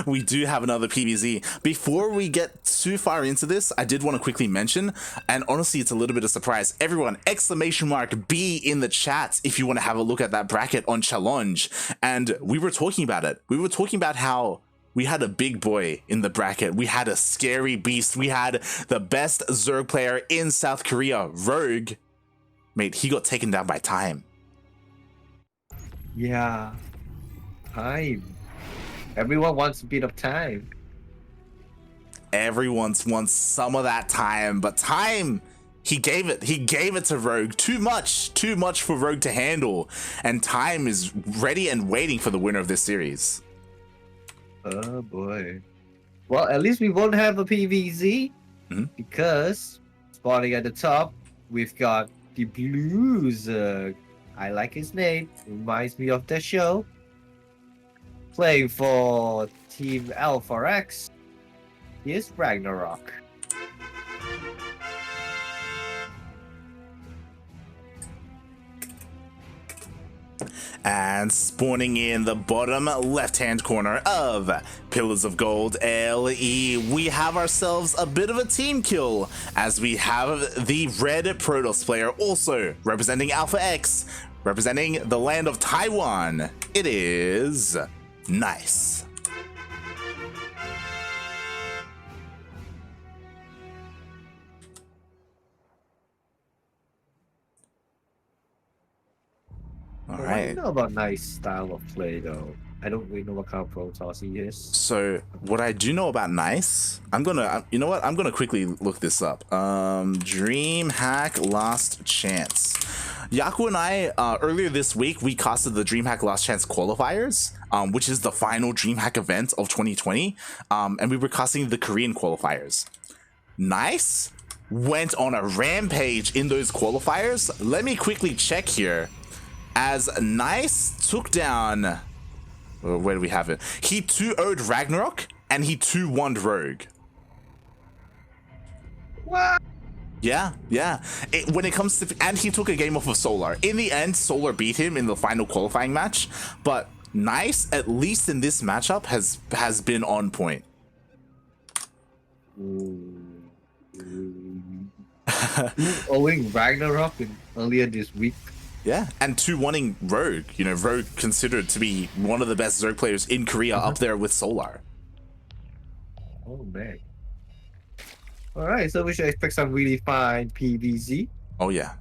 We do have another PvZ. Before we get too far into this, I did want to quickly mention, and honestly it's a little bit of surprise, everyone, exclamation mark B in the chat if you want to have a look at that bracket on challenge. And we were talking about it. We were talking about how we had a big boy in the bracket. We had a scary beast. We had the best Zerg player in South Korea, RagnaroK. Mate, he got taken down by time. Yeah. Time. Everyone wants a bit of time. Everyone wants some of that time, but time, he gave it to RagnaroK. Too much for RagnaroK to handle, and time is ready and waiting for the winner of this series. Oh boy. Well, at least we won't have a PvZ because spawning at the top, we've got the Blues. I like his name. Reminds me of the show. Playing for Team Alpha X is RagnaroK. And spawning in the bottom left-hand corner of Pillars of Gold LE, we have ourselves a bit of a team kill, as we have the red Protoss player also representing Alpha X, representing the land of Taiwan. It is Nice. All right. I don't know about Nice style of play though. I don't really know what kind of Protoss he is. So what I do know about Nice, you know what? I'm gonna quickly look this up. DreamHack Last Chance. Yaku and I, earlier this week, we casted the DreamHack Last Chance qualifiers, which is the final DreamHack event of 2020, and we were casting the Korean qualifiers. Nice went on a rampage in those qualifiers. Let me quickly check here, as Nice took down, where do we have it? He 2-0'd RagnaroK, and he 2-1'd RagnaroK. What? Yeah. When it comes to, and he took a game off of Solar. In the end, Solar beat him in the final qualifying match, but Nice, at least in this matchup, has been on point. Owing RagnaroK earlier this week. Yeah, and 2-1ing RagnaroK. You know, RagnaroK considered to be one of the best Zerg players in Korea, up there with Solar. Oh man. Alright, so we should expect some really fine PvZ. Oh yeah.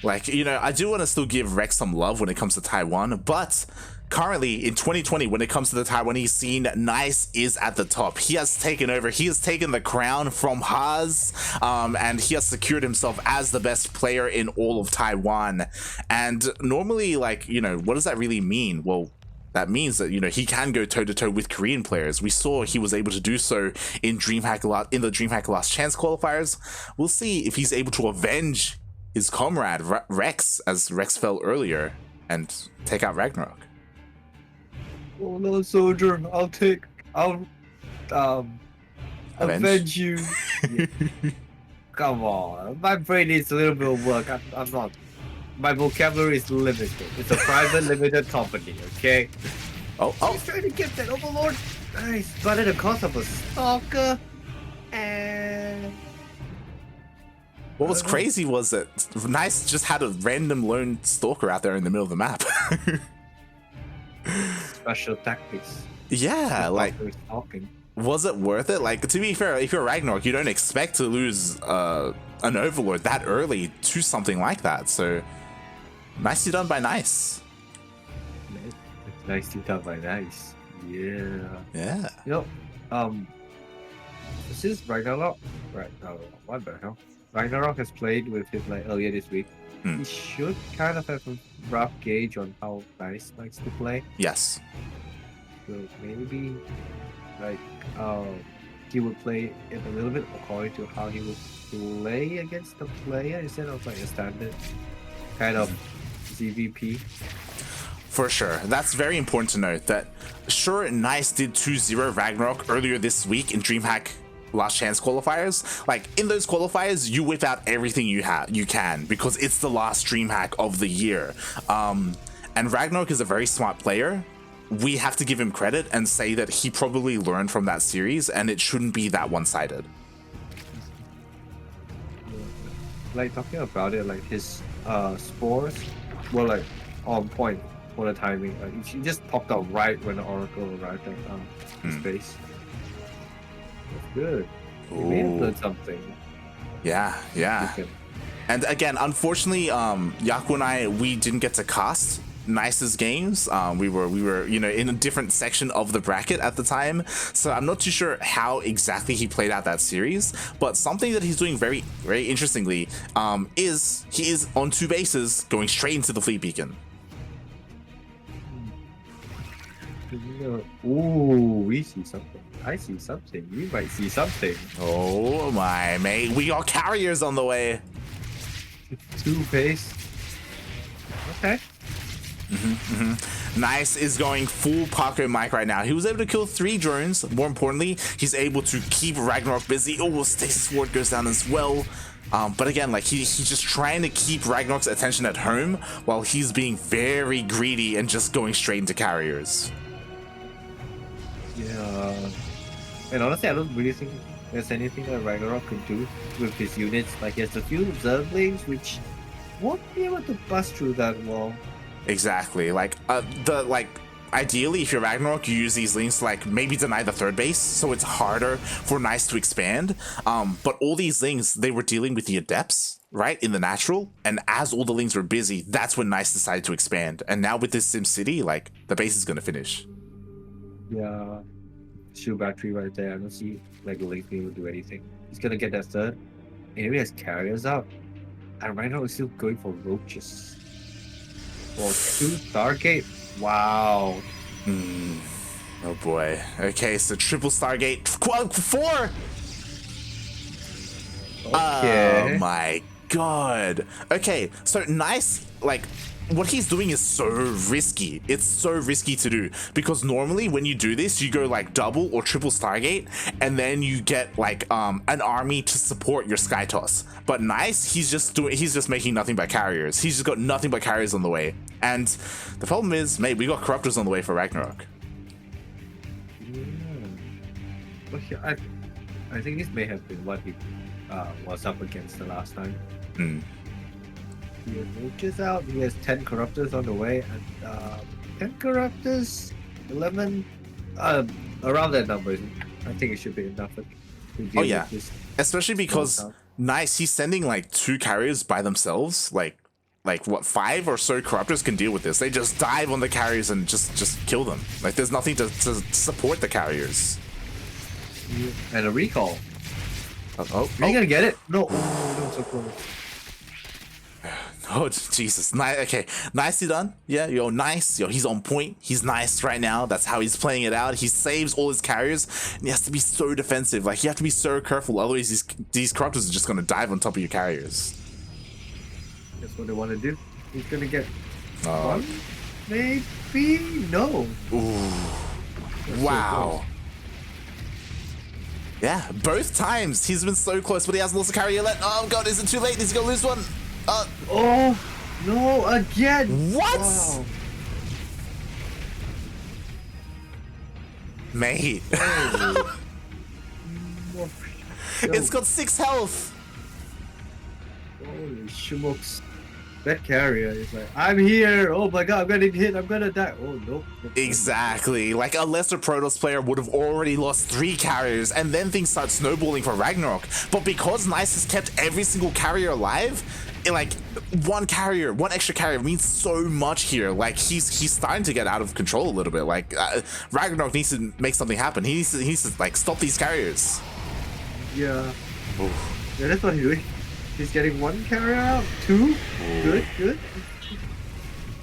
Like, you know, I do want to still give Rex some love when it comes to Taiwan, but currently in 2020, when it comes to the Taiwanese scene, Nice is at the top. He has taken over. He has taken the crown from Haas, and he has secured himself as the best player in all of Taiwan. And normally, like, you know, what does that really mean? Well, that means that, you know, he can go toe-to-toe with Korean players. We saw he was able to do so in the DreamHack Last Chance qualifiers. We'll see if he's able to avenge his comrade Rex, as Rex fell earlier, and take out RagnaroK. Oh no, soldier! I'll avenge you. Come on, my brain needs a little bit of work. I'm not. My vocabulary is limited. It's a private limited company, okay? Oh! He's trying to get that Overlord. Nice, but at the cost of a stalker. And what was crazy was that Nice just had a random lone stalker out there in the middle of the map. Special tactics. Yeah, like, was it worth it? Like, to be fair, if you're RagnaroK, you don't expect to lose an Overlord that early to something like that. So, nicely done by Nice. Nicely done by Nice. Yeah. You know, this is RagnaroK. What the hell? RagnaroK has played with him like earlier this week. He should kind of have a rough gauge on how Nice likes to play. Yes. So maybe like he would play it a little bit according to how he would play against the player instead of like a standard kind of ZVP. For sure. That's very important to note that sure, Nice did 2-0 RagnaroK earlier this week in DreamHack Last Chance qualifiers. Like, in those qualifiers, you whip out everything you can, because it's the last DreamHack of the year. And RagnaroK is a very smart player. we have to give him credit and say that he probably learned from that series, and it shouldn't be that one-sided. Like talking about it, like his spores were like on point for the timing. Like he just popped out right when the Oracle arrived at his base. That's good. He may have learned something. Yeah, yeah. And again, unfortunately, Yaku and I, we didn't get to cast Nice's games. We were, you know, in a different section of the bracket at the time, so I'm not too sure how exactly he played out that series. But something that he's doing very, very interestingly is he is on 2 bases going straight into the fleet beacon. Ooh, we see something. I see something. You might see something. Oh my, mate, we got carriers on the way. 2 base. Okay. Nice is going full Paco Mike right now. He was able to kill 3 drones. More importantly, he's able to keep RagnaroK busy. Oh, Stasis Ward goes down as well. But again, like he's just trying to keep RagnaroK's attention at home while he's being very greedy and just going straight into carriers. Yeah. And honestly, I don't really think there's anything that RagnaroK could do with his units. Like he has a few Zerglings which won't be able to bust through that wall. Exactly. Like ideally, if you're RagnaroK, you use these links to like maybe deny the 3rd base, so it's harder for Nice to expand. But all these links, they were dealing with the Adepts, right, in the natural, and as all the links were busy, that's when Nice decided to expand. And now with this SimCity, like the base is gonna finish. Yeah. Shield battery right there. I don't see like Link being able to do anything. He's gonna get that 3rd. And he has carriers out. And RagnaroK is still going for roaches. For 2 Stargate. Wow. Oh boy. Okay, so triple Stargate. 4. Okay. Oh my god. Okay, so Nice, like what he's doing is so risky. It's so risky to do because normally when you do this, you go like double or triple Stargate, and then you get like an army to support your Sky Toss. But Nice, he's just making nothing but carriers. He's just got nothing but carriers on the way. And the problem is, mate, we got Corruptors on the way for RagnaroK. Yeah. But yeah, I think this may have been what he was up against the last time. He has roaches out. He has 10 Corruptors on the way, and 10 Corruptors, 11, around that number. I think it should be enough to deal with this. Especially because Nice, he's sending like 2 carriers by themselves. Like what, 5 or so Corruptors can deal with this. They just dive on the carriers and just kill them. Like there's nothing to support the carriers. And a recall. Are you gonna get it? No. Oh, so close. Oh Jesus! Nice. Okay, nicely done. Yeah, yo, nice. Yo, he's on point. He's nice right now. That's how he's playing it out. He saves all his carriers, and he has to be so defensive. Like you have to be so careful. Otherwise, these Corruptors are just gonna dive on top of your carriers. That's what they want to do. He's gonna get one, maybe no. Ooh. Wow. Yeah, both times he's been so close, but he hasn't lost a carrier yet. Oh god, is it too late? Is he gonna lose one? Oh no, again! What? Wow. Mate. It's got 6 health. Holy smokes. That carrier is like, I'm here. Oh my god, I'm gonna hit. I'm gonna die. Oh nope. Exactly. Like a lesser Protoss player would have already lost 3 carriers, and then things start snowballing for RagnaroK. But because Nice has kept every single carrier alive, like one extra carrier means so much here. Like he's starting to get out of control a little bit. Like RagnaroK needs to make something happen. He needs to like stop these carriers. Yeah. Oof. Yeah, that's what he's doing. He's getting 1 carrier out, 2. Ooh. Good.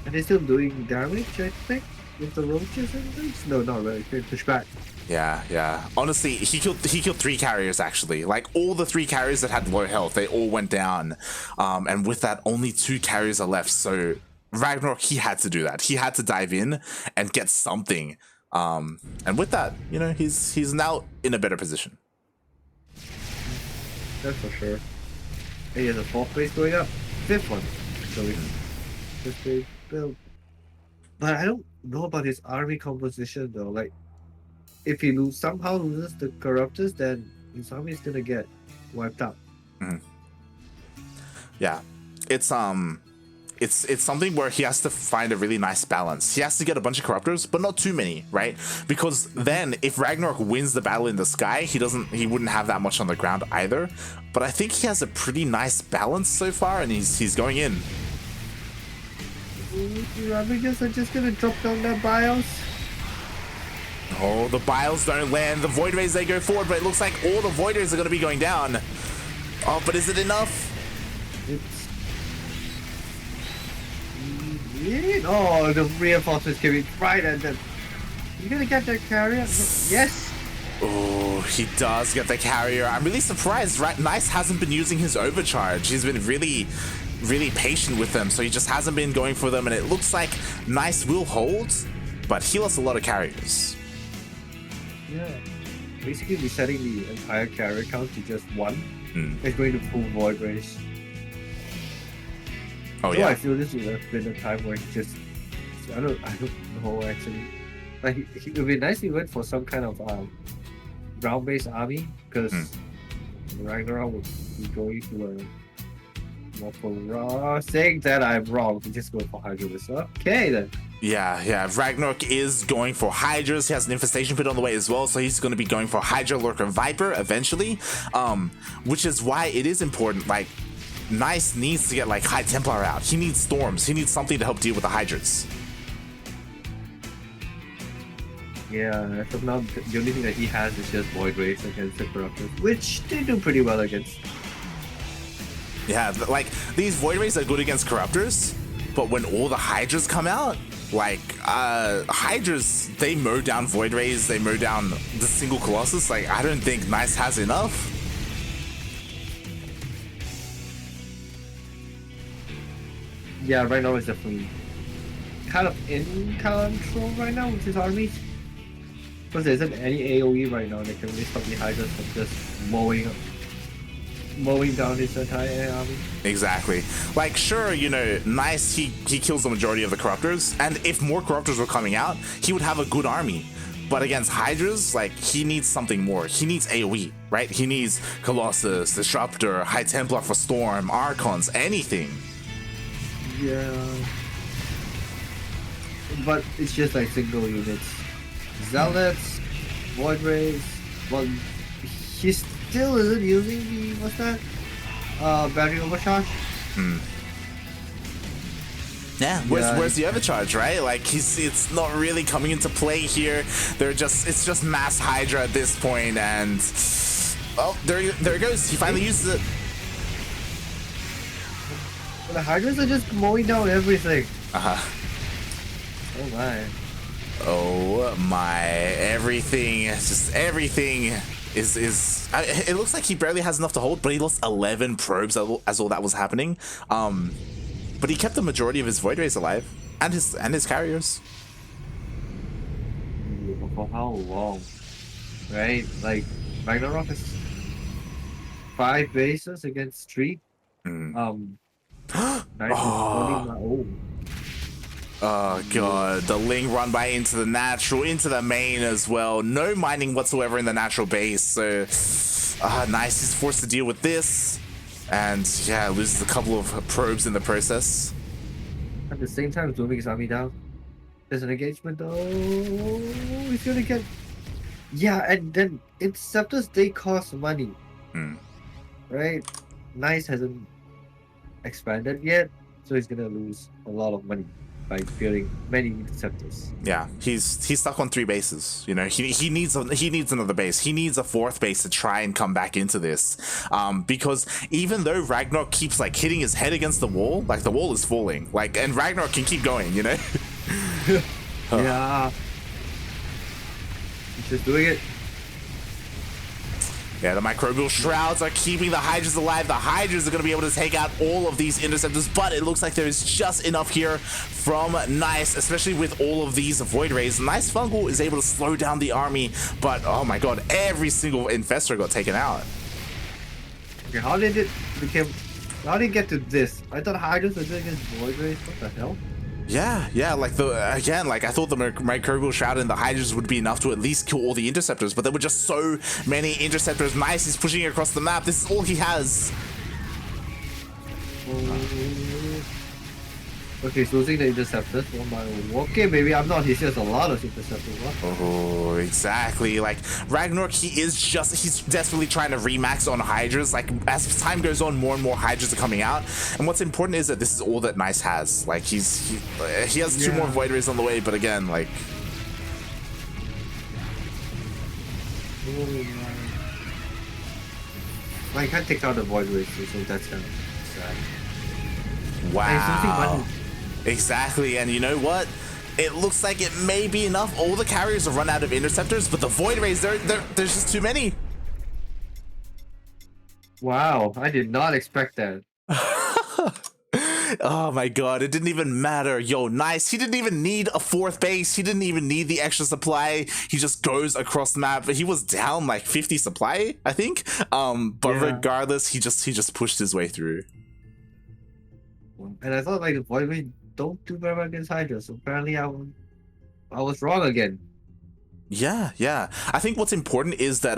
And he's still doing damage, I think, with the roaches and things. No, not really. He push back. Yeah. Honestly, he killed 3 carriers actually. Like all the 3 carriers that had low health, they all went down. And with that, only 2 carriers are left. So RagnaroK, he had to do that. He had to dive in and get something. And with that, you know, he's now in a better position. That's for sure. He has a 4th base going up, 5th one. So we just build. But I don't know about his army composition though. Like, if he somehow loses the corruptors, then his army is gonna get wiped out. Yeah, it's it's something where he has to find a really nice balance. He has to get a bunch of corruptors, but not too many, right? Because then if RagnaroK wins the battle in the sky, he wouldn't have that much on the ground either. But I think he has a pretty nice balance so far, and he's going in. Ravagers are just gonna drop down their bios. Oh, the biles don't land. The void rays, they go forward, but it looks like all the void rays are going to be going down. Oh, but is it enough? It's... Oh, the reinforcements came right at them. You gonna get that carrier? Yes. Oh, he does get the carrier. I'm really surprised. Right, Nice hasn't been using his overcharge. He's been really patient with them, so he just hasn't been going for them. And it looks like Nice will hold, but he lost a lot of carriers. Yeah. Basically, resetting the entire carrier count to just one. It's going to full void race. Oh so yeah. I feel this would have been a time where he just I don't know actually. Like it would be nice if he went for some kind of ground-based army, because RagnaroK would be going to a more for raw. Saying that I'm wrong, he just go for Hydra. Okay then. Yeah. RagnaroK is going for Hydras. He has an infestation pit on the way as well, so he's going to be going for Hydra, Lurker, Viper eventually. Which is why it is important. Like, Nice needs to get like High Templar out. He needs storms. He needs something to help deal with the Hydras. Yeah, as of now, the only thing that he has is just Void Rays against the Corruptors, which they do pretty well against. Yeah, like, these Void Rays are good against Corruptors, but when all the Hydras come out, like, Hydras, they mow down Void Rays, they mow down the single Colossus. Like, I don't think Nice has enough. Yeah, right now it's definitely kind of in control right now with his armies. Because there isn't any AoE right now that can really stop the Hydras from just mowing down his entire army. Exactly. Like, sure, you know, Nice, he kills the majority of the Corruptors, and if more Corruptors were coming out, he would have a good army. But against Hydras, like, he needs something more. He needs AoE, right? He needs Colossus, Disruptor, High Templar for Storm, Archons, anything. Yeah. But it's just like single units. Zealots, Void Rays. Well, he still isn't using the, what's that? Battery overcharge? Yeah, where's the overcharge, right? Like, it's not really coming into play here. It's just mass Hydra at this point, and oh, there it goes. He finally uses it. The Hydras are just mowing down everything. Oh my, everything is it looks like he barely has enough to hold, but he lost 11 probes as all that was happening. But he kept the majority of his Void Rays alive, and his carriers. For how long? Right? Like, RagnaroK is 5 bases against 3. Oh god, the Ling run by into the natural, into the main as well. No mining whatsoever in the natural base, so Nice is forced to deal with this, and yeah, loses a couple of probes in the process. At the same time, zooming his army down. There's an engagement though. He's gonna get... Yeah, and then Interceptors, they cost money. Right? Nice hasn't expanded yet, so he's gonna lose a lot of money by building many Interceptors. Yeah, he's stuck on 3 bases. You know, he needs another base. He needs a 4th base to try and come back into this. Because even though RagnaroK keeps like hitting his head against the wall, like the wall is falling. Like, and RagnaroK can keep going, you know? Yeah. He's just doing it. Yeah, the microbial shrouds are keeping the Hydras alive. The Hydras are going to be able to take out all of these Interceptors, but it looks like there is just enough here from Nice, especially with all of these Void Rays. Nice Fungal is able to slow down the army, but oh my god, every single Infestor got taken out. Okay, how did it get to this? I thought Hydras were doing against Void Rays. What the hell? Yeah, like I thought the microbial shroud and the hydras would be enough to at least kill all the interceptors, but there were just so many interceptors. Nice, he's pushing across the map. This is all he has. Okay, he's losing the interceptors. Oh my, okay, baby, I'm not. He's just a lot of interceptors. What? Oh, exactly. Like RagnaroK, he's desperately trying to remax on hydras. Like as time goes on, more and more hydras are coming out. And what's important is that this is all that Nice has. Like he has 2 more void rays on the way, but again, like. Oh, I can't take out the void rays, so that's kind of sad. Wow. Exactly, and you know what? It looks like it may be enough. All the carriers have run out of interceptors, but the void rays, there's just too many. Wow, I did not expect that. Oh my god, it didn't even matter. Yo, Nice. He didn't even need a 4th base. He didn't even need the extra supply. He just goes across the map. He was down like 50 supply, I think. But regardless, he just pushed his way through. And I thought like the void ray don't do very well against Hydra, so apparently I was wrong again. Yeah. I think what's important is that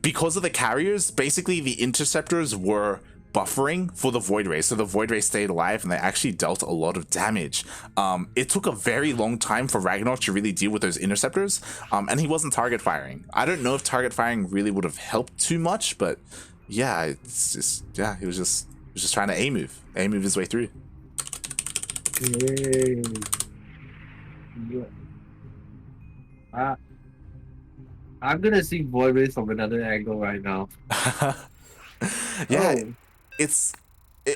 because of the carriers, basically the interceptors were buffering for the void ray, so the void ray stayed alive and they actually dealt a lot of damage. It took a very long time for RagnaroK to really deal with those interceptors, and he wasn't target firing. I don't know if target firing really would have helped too much, but yeah, it's just he was just trying to A move his way through. Yay. I'm gonna see void rays from another angle right now. Yeah.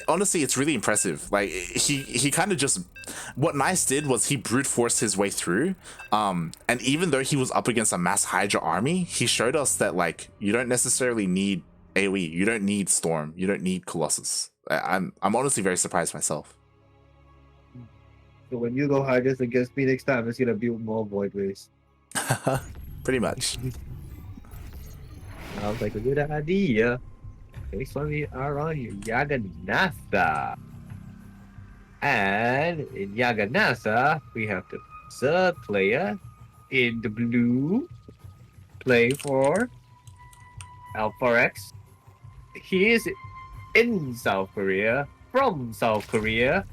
Honestly, it's really impressive. Like he kind of just, what Nice did was he brute forced his way through, and even though he was up against a mass Hydra army, he showed us that like you don't necessarily need AoE, you don't need Storm, you don't need Colossus. I'm honestly very surprised myself. So when you go Hydras against me next time, it's gonna build more void rays. Pretty much. Sounds like a good idea. Next one we are on Yaganasa. And in Yaganasa, we have the 3rd player in the blue play for Alpha X. He is in South Korea, from South Korea.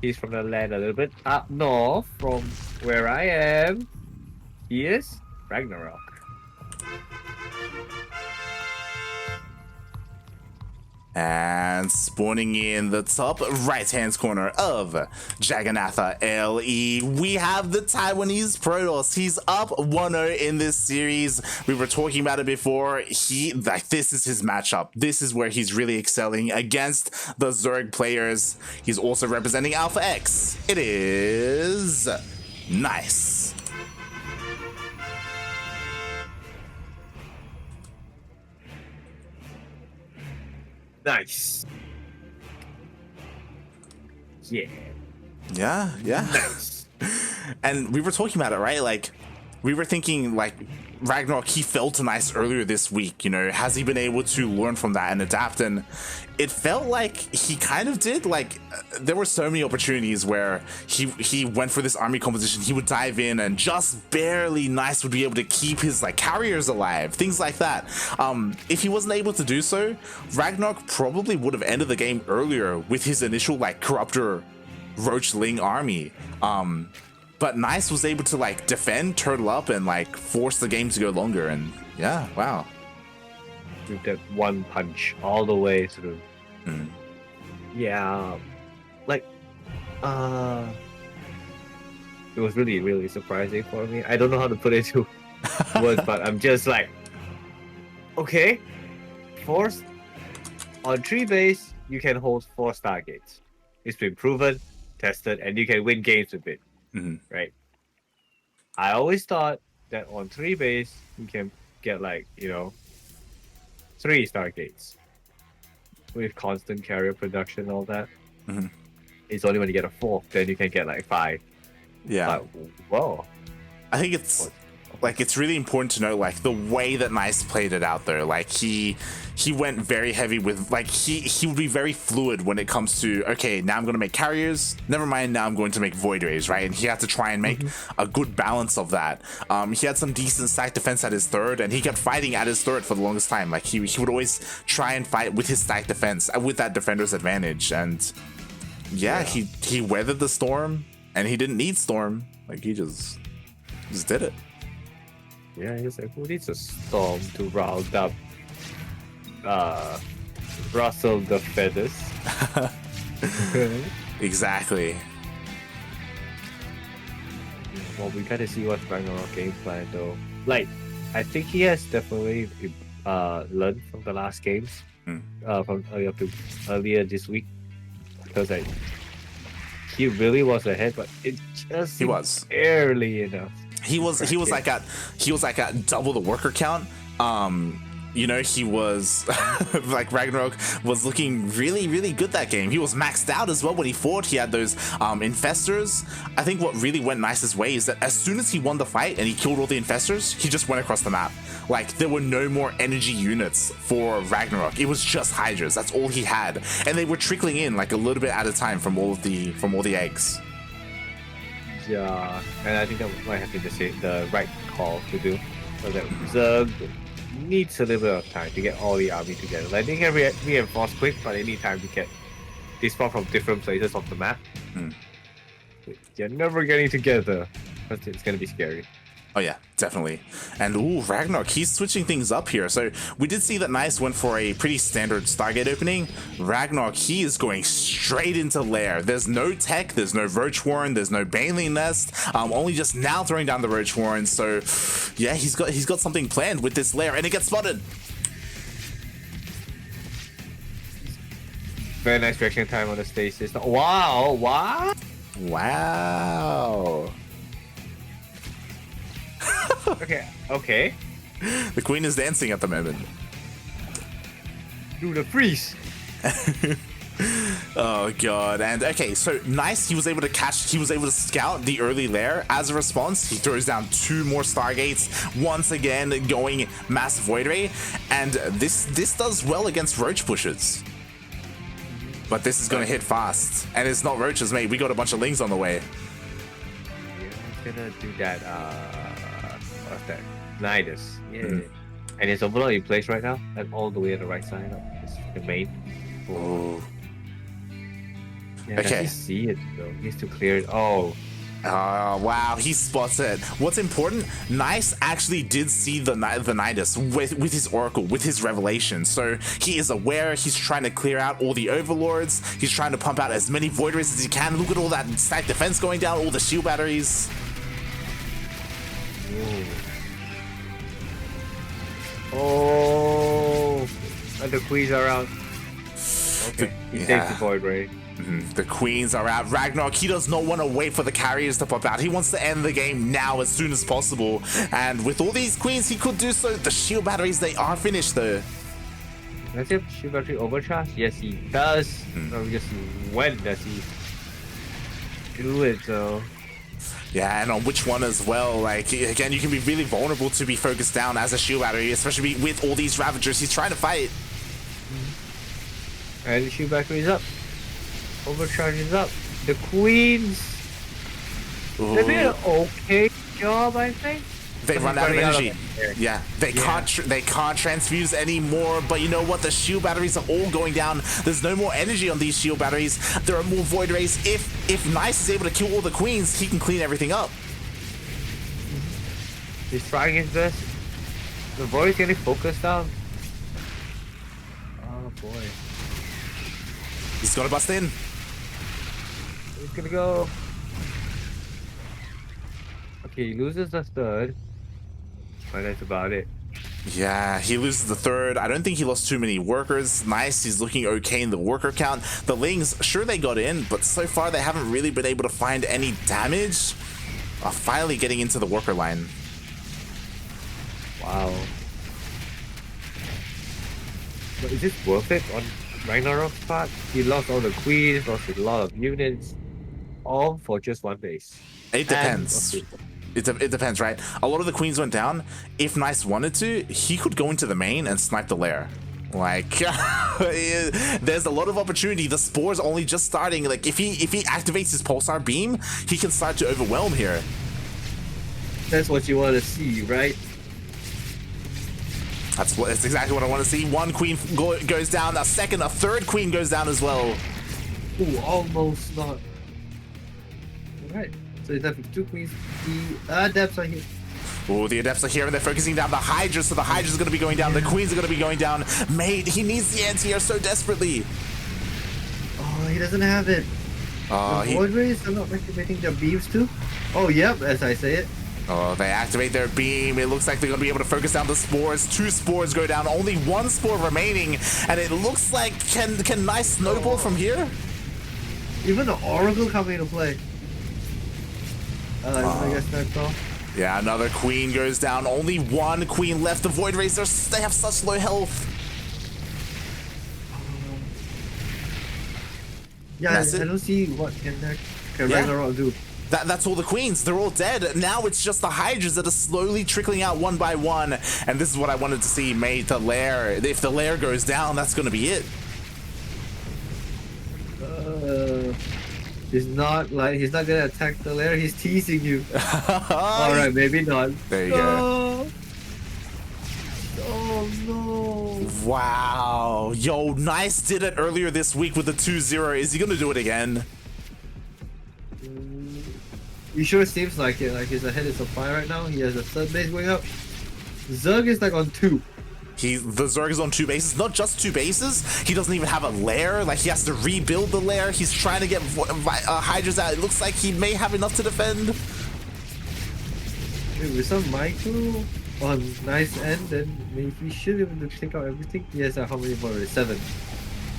He's from the land a little bit up north from where I am. He is RagnaroK. And spawning in the top right-hand corner of Jagannatha LE, we have the Taiwanese Protoss. He's up 1-0 in this series. We were talking about it before. This is his matchup. This is where he's really excelling against the Zerg players. He's also representing Alpha X. It is Nice. Nice. Yeah. Nice. And we were talking about it, right? Like, we were thinking, like, RagnaroK, he fell to Nice earlier this week, you know, has he been able to learn from that and adapt? And it felt like he kind of did. Like, there were so many opportunities where he went for this army composition, he would dive in and just barely Nice would be able to keep his like carriers alive, things like that. If he wasn't able to do so, RagnaroK probably would have ended the game earlier with his initial like Corruptor Roachling army. But Nice was able to like defend, turtle up, and like force the game to go longer. And yeah, wow. With that one punch all the way through. Yeah, like, it was really, really surprising for me. I don't know how to put it into words, but I'm just like, okay, force on 3 base, you can hold 4 Stargates. It's been proven, tested, and you can win games with it. Right? I always thought that on 3 base, you can get like, 3 Stargates with constant carrier production and all that. It's only when you get a 4th, then you can get like 5. Yeah. Like, whoa. I think it's like it's really important to know like the way that Nice played it out there. Like he went very heavy with like he would be very fluid when it comes to, okay, now I'm going to make carriers, never mind, now I'm going to make void rays, right? And he had to try and make a good balance of that. He had some decent stack defense at his third, and he kept fighting at his third for the longest time. Like he would always try and fight with his stack defense with that defender's advantage. And yeah, he weathered the storm, and he didn't need storm. Like he just did it. Yeah, he's like, who needs a storm to round up rustle the feathers? Exactly. Well, we gotta see what's RagnaroK game plan though. Like, I think he has definitely learned from the last games from earlier this week, because like he really was ahead, but it just was barely enough. He was like at double the worker count. You know, he was like RagnaroK was looking really good that game. He was maxed out as well when he fought. He had those infestors. I think what really went Nice's way is that as soon as he won the fight and he killed all the infestors, he just went across the map. Like there were no more energy units for RagnaroK. It was just hydras. That's all he had, and they were trickling in like a little bit at a time from all the eggs. Yeah, and I think that might have been the right call to do. So that Zerg needs a little bit of time to get all the army together. Like they can reinforce quick, but they need time to get this far from different places of the map. They're never getting together, because it's gonna be scary. Oh yeah, definitely. And ooh, RagnaroK, he's switching things up here. So we did see that Nice went for a pretty standard Stargate opening. RagnaroK, he is going straight into Lair. There's no tech, there's no Roach Warren, there's no Baneling Nest. Only just now throwing down the Roach Warren. So yeah, he's got something planned with this Lair, and it gets spotted. Very nice reaction time on the stasis. Wow, what? Wow. Okay. The queen is dancing at the moment. Do the freeze. Oh god. And okay, so Nice, he was able to scout the early lair. As a response, he throws down 2 more Stargates, once again going massive void ray, and this does well against roach pushers. But this is gonna hit fast, and it's not roaches, mate. We got a bunch of lings on the way. Yeah, he's gonna do that what's that? Nidus. Yeah. And his overlord in place right now, and all the way on the right side of the main. Oh. Yeah, Okay. he see it though. He has to clear it. Oh. Wow, he spots it. What's important, Nice actually did see the Nidus with his Oracle, with his Revelation. So he is aware, he's trying to clear out all the Overlords, he's trying to pump out as many Void Rays as he can. Look at all that stack defense going down, all the shield batteries. Ooh. Oh, and the queens are out. Okay, he takes the Void Ray. The queens are out. RagnaroK, he does not want to wait for the carriers to pop out. He wants to end the game now as soon as possible. And with all these queens, he could do so. The shield batteries, they are finished though. Does he have shield battery overcharge? Yes, he does. No, just when does he do it though? Yeah, and on which one as well. Like, again, you can be really vulnerable to be focused down as a shield battery, especially with all these Ravagers he's trying to fight. And the shield battery is up. Overcharge is up. The queens. Ooh. They did an okay job, I think. They run out of energy. Yeah, they can't transfuse anymore. But you know what? The shield batteries are all going down. There's no more energy on these shield batteries. There are more void rays. If Nice is able to kill all the queens, he can clean everything up. He's trying his best. The void is getting focused down. Oh boy. He's gonna bust in. He's gonna go. Okay, he loses the third. But that's about it. Yeah, he loses the third. I don't think he lost too many workers. Nice, he's looking okay in the worker count. The Lings, sure they got in, but so far they haven't really been able to find any damage. Finally getting into the worker line. Wow. But is this worth it on RagnaroK's part? He lost all the queens, lost a lot of units, all for just one base. It depends. It depends, right? A lot of the queens went down. If Nice wanted to, he could go into the main and snipe the lair. Like, there's a lot of opportunity. The spore's only just starting. Like, if he activates his pulsar beam, he can start to overwhelm here. That's what you want to see, right? That's exactly what I want to see. One queen goes down. A second, a third queen goes down as well. Ooh, almost not. All right. So it's left with 2 queens. The adepts are here. Oh, the adepts are here and they're focusing down the Hydra, so the Hydra's going to be going down. The queens are going to be going down. Mate, he needs the anti-air so desperately. Oh, he doesn't have it. The Void Rays are not activating their beams too. Oh, yep, as I say it. Oh, they activate their beam. It looks like they're going to be able to focus down the spores. 2 spores go down. Only 1 spore remaining. And it looks like, can Nice snowball from here? Even the Oracle coming into play. I guess that's all. Yeah, another queen goes down. Only 1 queen left. The Void Rays, they have such low health. Yeah, I don't see what can RagnaroK do. That's all the queens. They're all dead. Now it's just the Hydras that are slowly trickling out one by one. And this is what I wanted to see, mate. The lair. If the lair goes down, that's going to be it. He's not gonna attack the lair. He's teasing you. All right, maybe not. There you go. Oh no! Wow. Yo, Nice did it earlier this week with the 2-0. Is he gonna do it again? He sure seems like it. Like his head is on fire right now. He has a third base going up. Zerg is like on 2. The Zerg is on 2 bases, not just 2 bases. He doesn't even have a lair. Like, he has to rebuild the lair. He's trying to get Hydras out. It looks like he may have enough to defend. Wait, with some micro on Nice end, then maybe he should be able to take out everything. He has how many more? 7.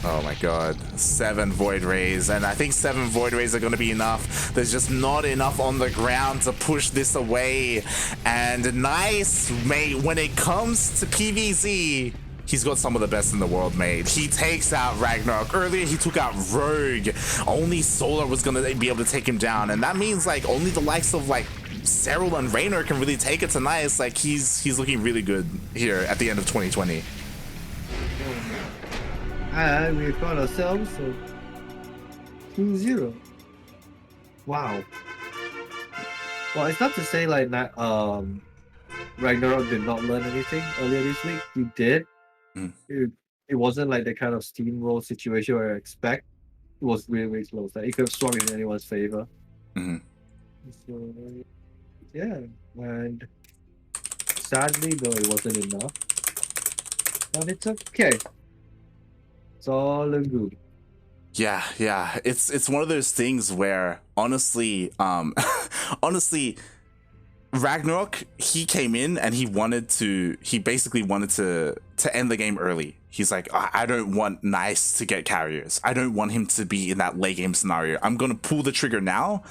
Oh my god, 7 Void Rays, and I think 7 Void Rays are going to be enough. There's just not enough on the ground to push this away. And Nice, mate, when it comes to PvZ, he's got some of the best in the world, mate. He takes out RagnaroK. Earlier, he took out Rogue. Only Solar was going to be able to take him down, and that means, like, only the likes of, like, Cyril and Raynor can really take it to Nice. Like, he's looking really good here at the end of 2020. And we found ourselves 2-0. Wow. Well, it's not to say like that RagnaroK did not learn anything earlier this week. He did. It wasn't like the kind of steamroll situation where I expect. It was really, really close. Like, it could have swung in anyone's favor. So, yeah. And sadly, though, it wasn't enough. But it's okay. It's all good. Yeah, it's one of those things where honestly, RagnaroK, he came in and he basically wanted to end the game early. He's like, I don't want Nice to get carriers. I don't want him to be in that late game scenario. I'm gonna pull the trigger now.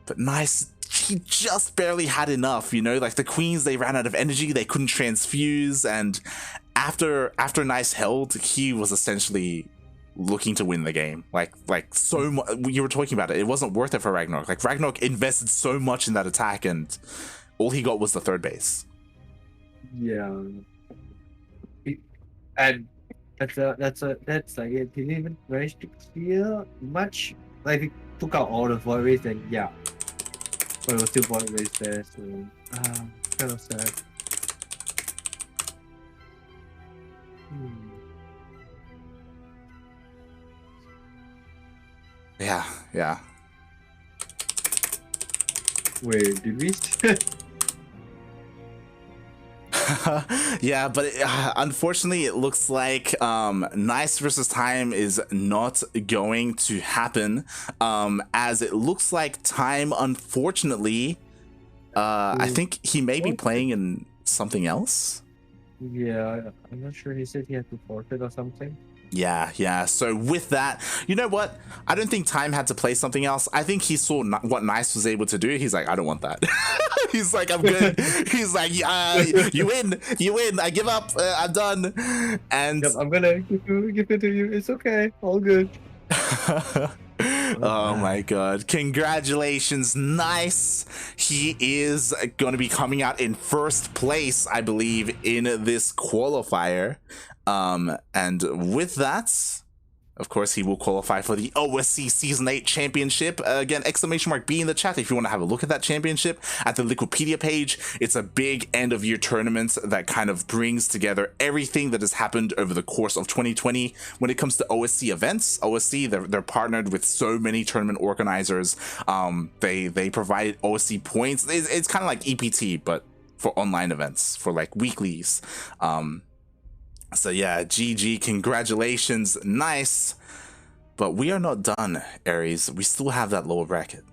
But Nice, he just barely had enough, you know, like the queens, they ran out of energy, they couldn't transfuse, and after Nice held, he was essentially looking to win the game. Like so much. You were talking about it. It wasn't worth it for RagnaroK. Like RagnaroK invested so much in that attack, and all he got was the 3rd base. Yeah, and that's like it didn't even manage to clear much. Like if he took out all the Void Rays, then yeah, but there was still Void Rays there, so kind of sad. Yeah. Wait, did we? Yeah, but unfortunately, it looks like Nice versus Time is not going to happen. As it looks like Time, unfortunately, I think he may be playing in something else. Yeah, I'm not sure. He said he had to forfeit or something. Yeah. So with that, you know what? I don't think Time had to play something else. I think he saw what Nice was able to do. He's like, I don't want that. He's like, I'm good. He's like, you win. I give up. I'm done. And yep, I'm gonna give it to you. It's okay. All good. Oh my god. Congratulations. Nice. He is going to be coming out in first place, I believe, in this qualifier. And with that, of course, he will qualify for the OSC Season 8 Championship. Again, !B in the chat if you want to have a look at that championship at the Liquipedia page. It's a big end-of-year tournament that kind of brings together everything that has happened over the course of 2020 when it comes to OSC events. OSC, they're partnered with so many tournament organizers. They provide OSC points. It's kind of like EPT, but for online events, for like weeklies. So yeah, GG, congratulations, nice. But we are not done, Aries. We still have that lower bracket.